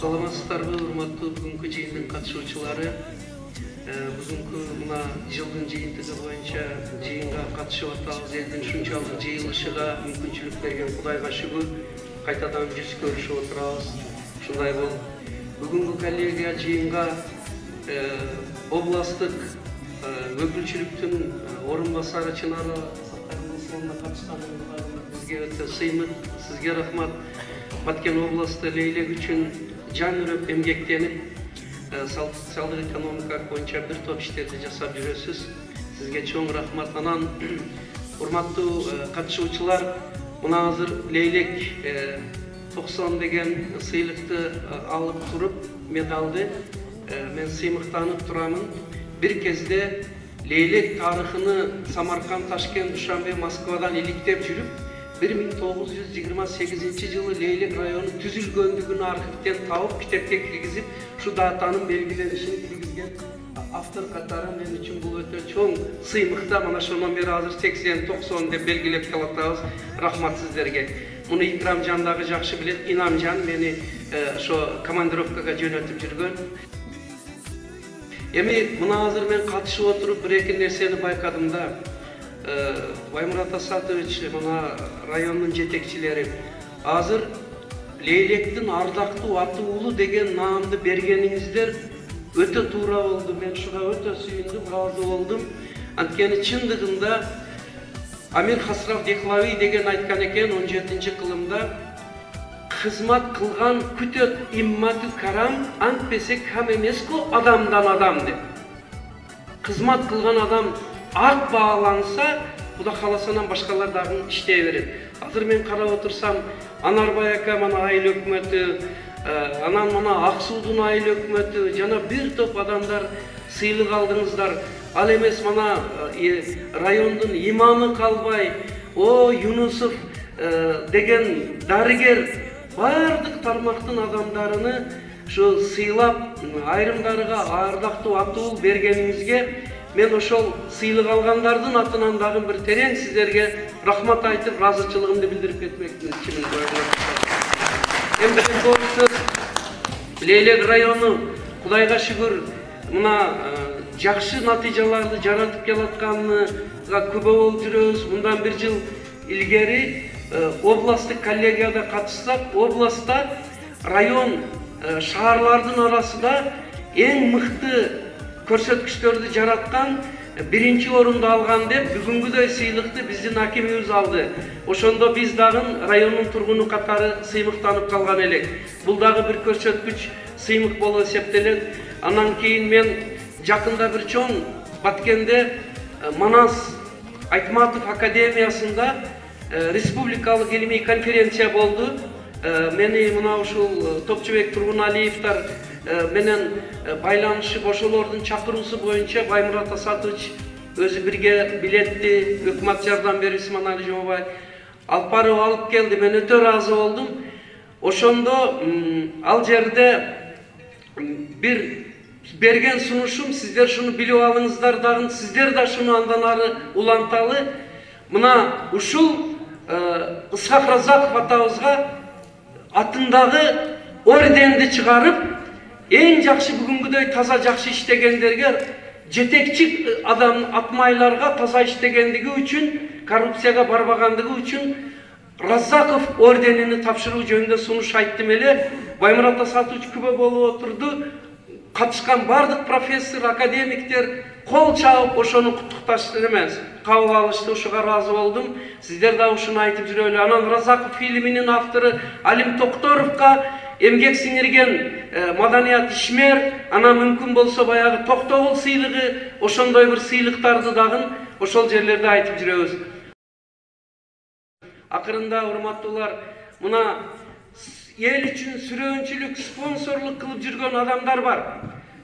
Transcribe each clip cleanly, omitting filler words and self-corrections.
Саламатсыздарбы, урматтуу бүгүнкү жыйындын катышуучулары. Бүгүнкү мына жылдын жыйынтыгы боюнча жыйынга катышып атабыз. Элдин ушунчалык жыйылышыга мүмкүнчүлүк берген Кудайга шүгүр. Кайтадан жүз көрүшүп отурабыз. Ушундай болуп, бүгүнкү коллегия жыйынга областтык өкүлчүлүктүн орун басары Чынара Саттармысына катышканыңызга бизге өтө сыймык. Сизге рахмат. Баткен областы Лейлек үчүн жан үрөп эмгектенип, социалдык экономика боюнча бир топ иштерди жасап жүрөсүз. Сизге чоң рахмат. Анан урматтуу катышуучулар, мына азыр Лейлек 90 деген сыйлыкты алып туруп, медалды мен сыймыктанып турамын. Бир кезде Лейлек тарыхыны Самарканд, Ташкент, Душанбе, Москвадан иликтеп жүрүп, 1928 жылы Лейлек району түзүлгөндүгүн архивден тауып, китепке киргизип, ушу датанын белгиленишин киргизген автор катары мен үчүн бул өтө чоң сыймыкта. Мына ошондон бери азыр 80-90 деп белгилеп калатабыз. Рахмат сиздерге. Муну Икрамжан дагы жакшы билет. Инамжан мени ошо командировкага жөнөтүп жүргөн. Эми мына азыр мен катышып отуруп бир эки нерсени байкадым да. Баймурат Асатович, мына райондун жетекчилери, азыр Лейлектин ардактуу аты уулу деген наамды бергениңиздер өтө туура болду. Мен ушуга өтө сүйүндүм, ыраазы болдум. Анткени чындыгында Амир Хасрав Дехлави деген айткан экен 17-кылымда: кызмат кылган күтөт иммату карам, антпесе кам эмеско адамдан адам деп. Кызмат кылган адам ак бааланса, Куда кааласанан башкалар дагы иштей берет. Азыр мен карап отурсам, Анарбай ака мана айыл өкмөтү, анан мана Ак Суудун айыл өкмөтү, жана бир топ адамдар сыйлык алдыңыздар. Ал эмес мана райондун имамы Калбай, Юнусов деген дарыгер, бардык тармактын адамдарыны ушу сыйлап, айрымдарыга ардактуу атуу бергениңизге мен ошол сыйлык алгандардын атынан дагы бир терең сиздерге рахмат айтып, ыраазычылыгымды билдирип кетмекчимин. Эми көпсүз Лейлек району Кудайга шүгүр мына жакшы натыйжаларды жаратып келатканына күбө болуп жүрөбүз. Мындан бир жыл илгери областтык коллегияда катышсак, областта район шаарлардын арасында эң мыкты көрсөткүчтөрдү жараткан, биринчи орунду алган деп бүгүнгүдөй сыйлыкты биздин акимибиз алды. Ошондо биз дагы райондун тургуну катары сыймыктанып калган элек. Бул дагы бир көрсөткүч сыймык болуп эсептелет. Анан кийин мен жакында бир чоң Баткенде Манас Айтматов академиясында республикалык илимий конференция болду. Мени мына ушул Топчубек Тургуналиевтер менен байланышып, ошолордун чакыруусу боюнча Баймурат Асатович өзү бирге билетти, өкмөт жардам берүүчүсү Манали Жомобай алып барып алып келди. Мен өтө ыраазы болдум. Ошондо ал жерде бир берген сунушум, сиздер шуну билип алыңыздар дагы, сиздер да шуну андан ары уланталы. Мына ушул Ысхак Разаков атабызга атындагы орденди чыгарып, эң жакшы бүгүнгүдөй таза жакшы иштегендерге, жетекчи адам атмайларга таза иштегендиги үчүн, коррупцияга барбагандыгы үчүн Разаков орденини тапшыруу жөнүндө сунуш айттым эле. Баймурат Асатович күбө болуп отурду. Катышкан бардык профессор, академиктер кол чабып ошону куттукташты эмес, кабыл алышты. Ушуга ыраазы болдум. Сиздер да ушуну айтып жүрөлү. Анан Разаков фильминин автору Алим Токторовго эмгек сиңирген Маданият Ишмер, анан мүмкүн болсо баягы Токтогул сыйлыгы, ошондой бир сыйлыктарды дагы ошол жерлерде айтып жүрөбүз. Акырында урматтуулар, мына эл үчүн сүрөөнчүлүк, спонсорлук кылып жүргөн адамдар бар.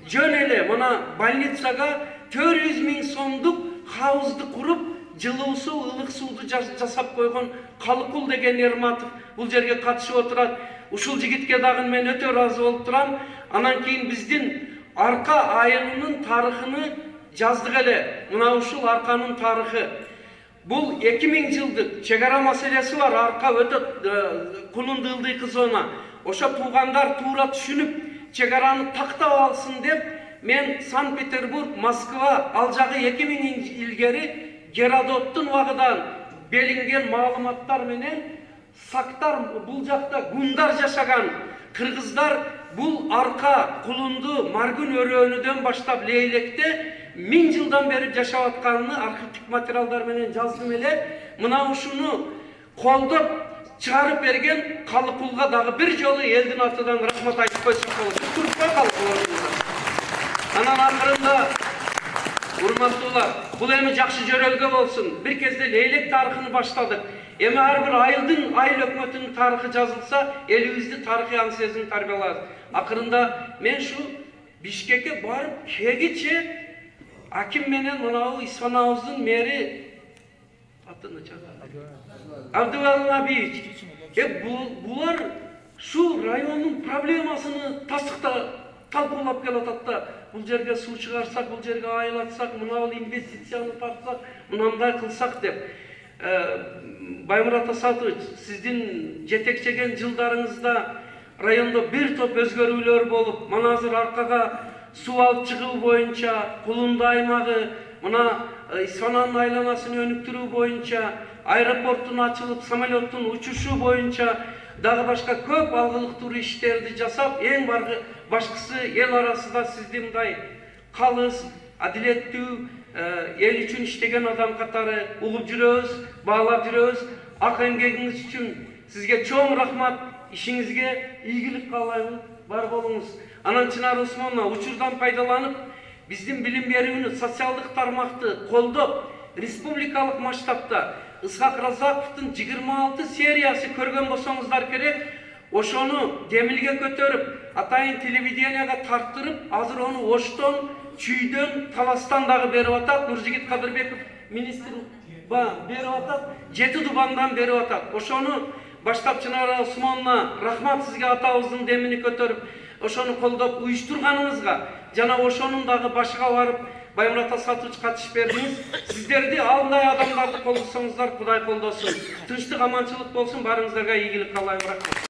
Жөн эле мына больницага 400 000 сомдук хавызды куруп, жылуусу, ылык сууду жасап койгон Калыкул деген Ерматов бул жерге катышып отурат. Ушул жигитке дагы мен өтө ыраазы болуп турам. Анан кийин биздин Арка айылынын тарыхыны жаздык эле. Мына ушул Арканын тарыхы. Бул 2000 жылдык чегара маселеси бар. Арка өтө Кулунду ылдыйкы зона. ошо туугандар туура түшүнүп чек-араны тактап алсын деп мен Санкт-Петербург, Москва ал жагы 2000 илгери Геродоттун убагынан белинген маалыматтар менен сактар бул жакта гундар жашаган, кыргыздар бул арка, кулунду, маргүн өрөөнүдөн баштап Лейлекте 1000 жылдан бери жашап атканын архивдик материалдар менен жаздым эле. Мына ушуну колдоп чыгарып берген Калыкулга дагы бир жолу элдин атынан рахмат айтып койсок болот. Турпай Калыкулга. Анан акырында урматтуулар, бул эми жакшы жөрөлгө болсун. Бир кезде Лейлек тарыхын баштадык. Эми ар бир айылдын, айыл өкмөтүнүн тарыхы жазылса, элибизди тарыхый аң сезим тарбиялайбыз. Акырында мен шу Бишкекке барып кегиче аким менен мынау Исфанабыздын мэри атын Абдывал Набиевич. Булар шу райондун проблемасыны тастыкта талкуулап келатат да, бул жерге суу чыгарсак, бул жерге айылатсак, мынау инвестицияны тартсак, мынандай кылсак деп. Баймурат Асатович, сиздин жетекчеген жылдарыңызда райондо бир топ өзгөрүүлөр болуп, мына азыр аркага суу алып чыгуу боюнча, Кулунду аймагы, мына Исфананын айланасын өнүктүрүү боюнча, аэропорттун ачылып, самолеттун учушу боюнча дагы башка көп алгылыктуу иштерди жасап, эң башкысы эл арасында сизди мындай калыс, адилеттүү, эл үчүн иштеген адам катары угуп жүрөбүз, баалап жүрөбүз. Ак эмгегиңиз үчүн сизге чоң рахмат, ишиңизге ийгилик каалайбыз, бар болуңуз. Анан Чынар Усмановна учурдан пайдаланып, биздин билим берүүнү, социалдык тармакты колдоп, республикалык масштабта Ысхак Разаковдун 26 сериясы көргөн болсоңуздар керек. Ошону демилге көтөрүп, атайын телевиденияга тарттырып, азыр ону Оштон, Чүйдөн, Таластан дагы берип атат. Нуржигит Кадырбеков министр берип атат, Жети Дубандан берип атат. Ошону баштап Чынар Усмановна рахмат сизге, атабыздын демини көтөрүп, ошону колдоп уюштурганыңызга, жана ошонун дагы башыга барып Баймурат Асатович катышып бердиңиз. Сиздерди алындай адамдарды колдосоңуздар, Кудай колдосун. Тынчтык, аманчылык болсун, барыңыздарга ийгилик каалайм. Рахмат.